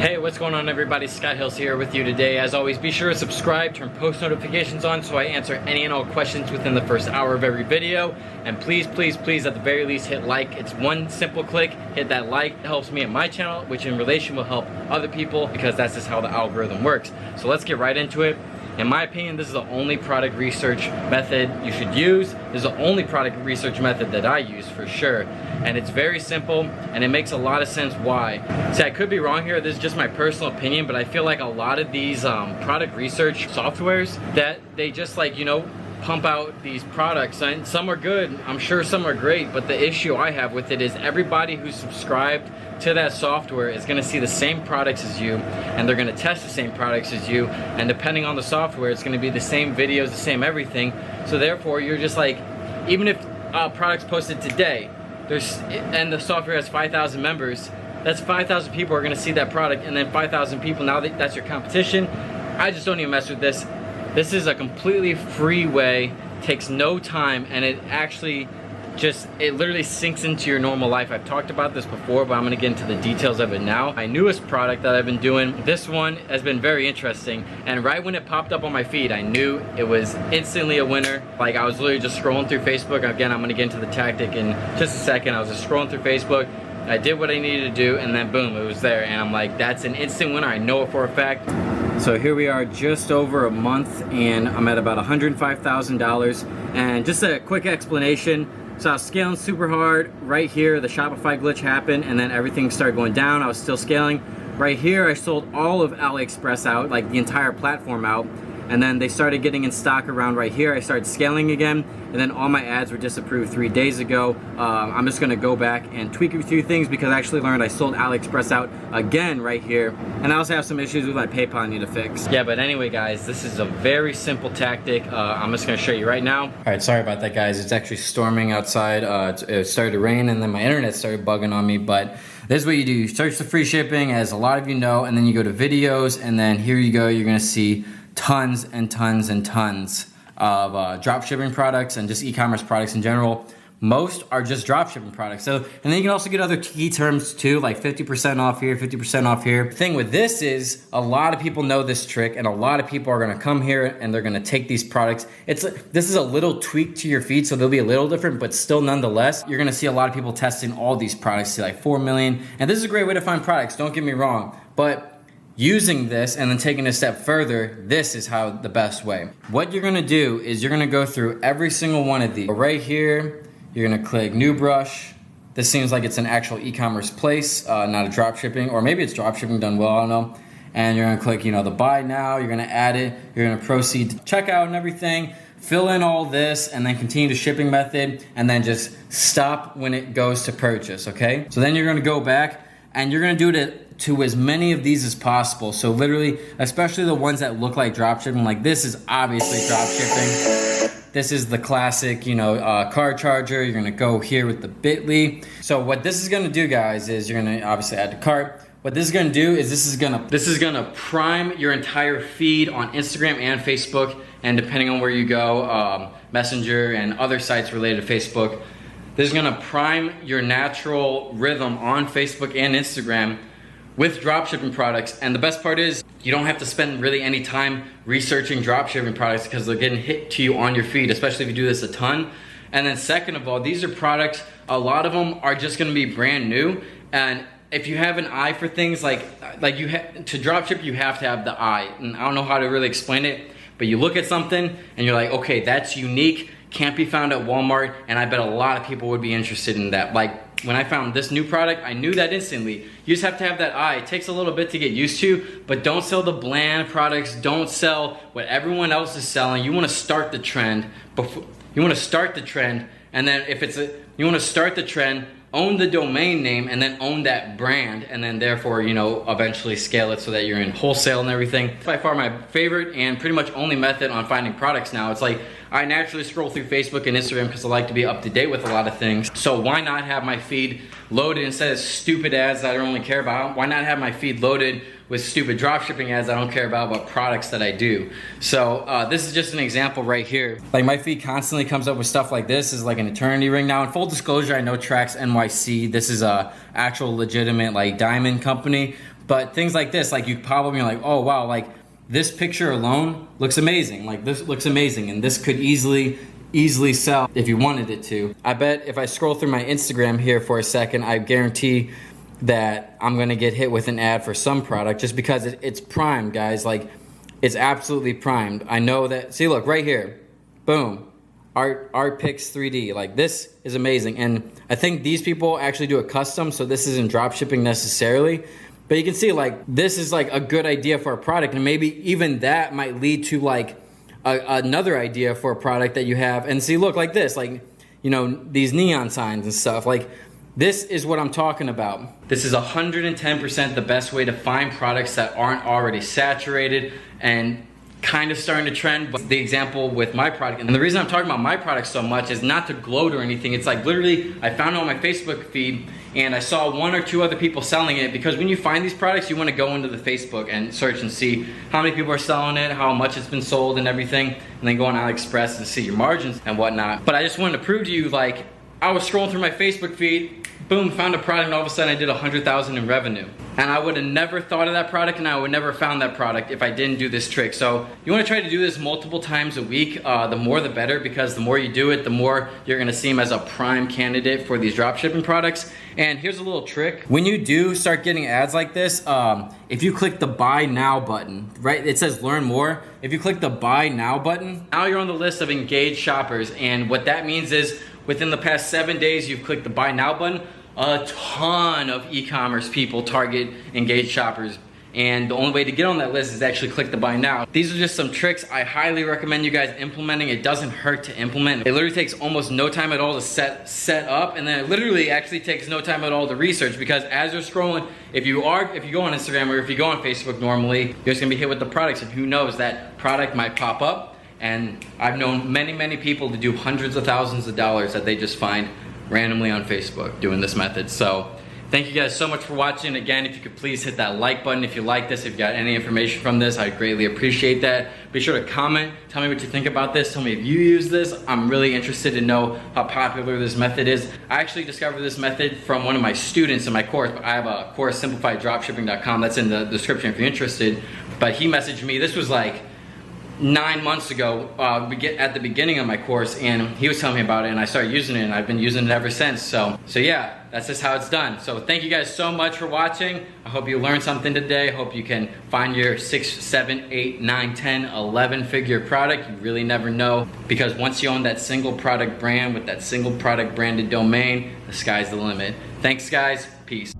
Hey, what's going on everybody? Scott Hilse here with you today. As always, be sure to subscribe, turn post notifications on so I answer any and all questions within the first hour of every video. And please, please, please, at the very least, hit like. It's one simple click, hit that like. It helps me and my channel, which in relation will help other people because that's just how the algorithm works. So let's get right into it. In my opinion, this is the only product research method you should use. This is the only product research method that I use for sure. And it's very simple and it makes a lot of sense why. See, I could be wrong here, this is just my personal opinion, but I feel like a lot of these product research softwares that they just like, you know, pump out these products, and some are good, I'm sure some are great, but the issue I have with it is everybody who's subscribed to that software is going to see the same products as you, and they're going to test the same products as you, and depending on the software it's going to be the same videos, the same everything. So therefore you're just like, even if products posted today, and the software has 5,000 members, that's 5,000 people are going to see that product, and then 5,000 people, now that's your competition. I just don't even mess with this. This is a completely free way, takes no time, and it actually just, it literally sinks into your normal life. I've talked about this before, but I'm gonna get into the details of it now. My newest product that I've been doing, this one has been very interesting, and right when it popped up on my feed, I knew it was instantly a winner. Like, I was literally just scrolling through Facebook. Again, I'm gonna get into the tactic in just a second. I was just scrolling through Facebook, I did what I needed to do, and then boom, it was there, and I'm like, that's an instant winner, I know it for a fact. So here we are just over a month and I'm at about $105,000. And just a quick explanation. So I was scaling super hard. Right here, the Shopify glitch happened and then everything started going down. I was still scaling. Right here, I sold all of AliExpress out, like the entire platform out. And then they started getting in stock around right here. I started scaling again, and then all my ads were disapproved 3 days ago. I'm just gonna go back and tweak a few things because I actually learned I sold AliExpress out again right here. And I also have some issues with my PayPal I need to fix. Yeah, but anyway guys, this is a very simple tactic. I'm just gonna show you right now. All right, sorry about that guys. It's actually storming outside. It started to rain and then my internet started bugging on me, but this is what you do. You search the free shipping, as a lot of you know, and then you go to videos, and then here you go, you're gonna see tons and tons and tons of dropshipping products and just e-commerce products in general. Most are just dropshipping products. So, and then you can also get other key terms too, like 50% off here, 50% off here. The thing with this is a lot of people know this trick, and a lot of people are gonna come here and they're gonna take these products. This is a little tweak to your feed, so they'll be a little different, but still nonetheless, you're gonna see a lot of people testing all these products, see like 4 million. And this is a great way to find products, don't get me wrong, but using this and then taking it a step further, this is how the best way. What you're gonna do is you're gonna go through every single one of these. Right here, you're gonna click new brush. This seems like it's an actual e-commerce place, not a drop shipping, or maybe it's drop shipping done well, I don't know. And you're gonna click, you know, the buy now, you're gonna add it, you're gonna proceed to checkout and everything, fill in all this, and then continue to shipping method, and then just stop when it goes to purchase, okay? So then you're gonna go back, and you're gonna do it to as many of these as possible. So literally, especially the ones that look like dropshipping, like this is obviously dropshipping. This is the classic, you know, car charger. You're gonna go here with the bit.ly. So what this is gonna do, guys, is you're gonna obviously add to cart. What this is gonna do is this is gonna prime your entire feed on Instagram and Facebook, and depending on where you go, Messenger and other sites related to Facebook, this is gonna prime your natural rhythm on Facebook and Instagram with dropshipping products. And the best part is you don't have to spend really any time researching dropshipping products because they're getting hit to you on your feed, especially if you do this a ton. And then second of all, these are products, a lot of them are just gonna be brand new. And if you have an eye for things to dropship, you have to have the eye. And I don't know how to really explain it, but you look at something and you're like, okay, that's unique, can't be found at Walmart, and I bet a lot of people would be interested in that. Like, when I found this new product, I knew that instantly. You just have to have that eye. It takes a little bit to get used to, but don't sell the bland products. Don't sell what everyone else is selling. You wanna start the trend. And then you wanna start the trend, own the domain name, and then own that brand, and then therefore, you know, eventually scale it so that you're in wholesale and everything. By far my favorite and pretty much only method on finding products now. It's like, I naturally scroll through Facebook and Instagram because I like to be up to date with a lot of things. So why not have my feed loaded instead of stupid ads that I don't really care about? Why not have my feed loaded with stupid dropshipping ads I don't care about, but products that I do? So this is just an example right here. Like, my feed constantly comes up with stuff like this. This is like an eternity ring. Now, in full disclosure, I know Trax NYC, this is a actual legitimate like diamond company, But things like this, like you probably are like, oh wow, like this picture alone looks amazing. Like this looks amazing, and this could easily sell if you wanted it to. I bet if I scroll through my Instagram here for a second, I guarantee that I'm gonna get hit with an ad for some product just because it's primed, guys. Like it's absolutely primed. I know that. See, look right here, boom. Art Picks 3D, like this is amazing. And I think these people actually do a custom, so this isn't drop shipping necessarily. But you can see like this is like a good idea for a product, and maybe even that might lead to like another idea for a product that you have. And see, look like this, like, you know, these neon signs and stuff. Like this is what I'm talking about. This is 110% the best way to find products that aren't already saturated and kind of starting to trend. But the example with my product, and the reason I'm talking about my product so much is not to gloat or anything. It's like literally I found it on my Facebook feed and I saw 1 or 2 other people selling it, because when you find these products, you want to go into the Facebook and search and see how many people are selling it, how much it's been sold and everything, and then go on AliExpress and see your margins and whatnot. But I just wanted to prove to you, like, I was scrolling through my Facebook feed, boom, found a product, and all of a sudden I did 100,000 in revenue. And I would have never thought of that product, and I would never found that product if I didn't do this trick. So you want to try to do this multiple times a week. The more the better, because the more you do it, the more you're going to see them as a prime candidate for these dropshipping products. And here's a little trick. When you do start getting ads like this, if you click the buy now button, right, it says learn more. If you click the buy now button, now you're on the list of engaged shoppers. And what that means is within the past 7 days, you've clicked the buy now button. A ton of e-commerce people target engaged shoppers, and the only way to get on that list is actually click the buy now. These are just some tricks I highly recommend you guys implementing. It doesn't hurt to implement. It literally takes almost no time at all to set up, and then it literally actually takes no time at all to research, because as you're scrolling, if you go on Instagram or if you go on Facebook normally, you're just gonna be hit with the products, and who knows, that product might pop up. And I've known many people to do hundreds of thousands of dollars that they just find randomly on Facebook doing this method. So thank you guys so much for watching. Again, if you could please hit that like button if you like this. If you got any information from this, I'd greatly appreciate that. Be sure to comment, tell me what you think about this, tell me if you use this. I'm really interested to know how popular this method is. I actually discovered this method from one of my students in my course. I have a course, simplifiedDropshipping.com, that's in the description if you're interested. But he messaged me, this was like 9 months ago, at the beginning of my course, and he was telling me about it, and I started using it, and I've been using it ever since. So yeah, that's just how it's done. So thank you guys so much for watching. I hope you learned something today. I hope you can find your 6, 7, 8, 9, 10, 11 figure product. You really never know, because once you own that single product brand with that single product branded domain, the sky's the limit. Thanks guys, peace.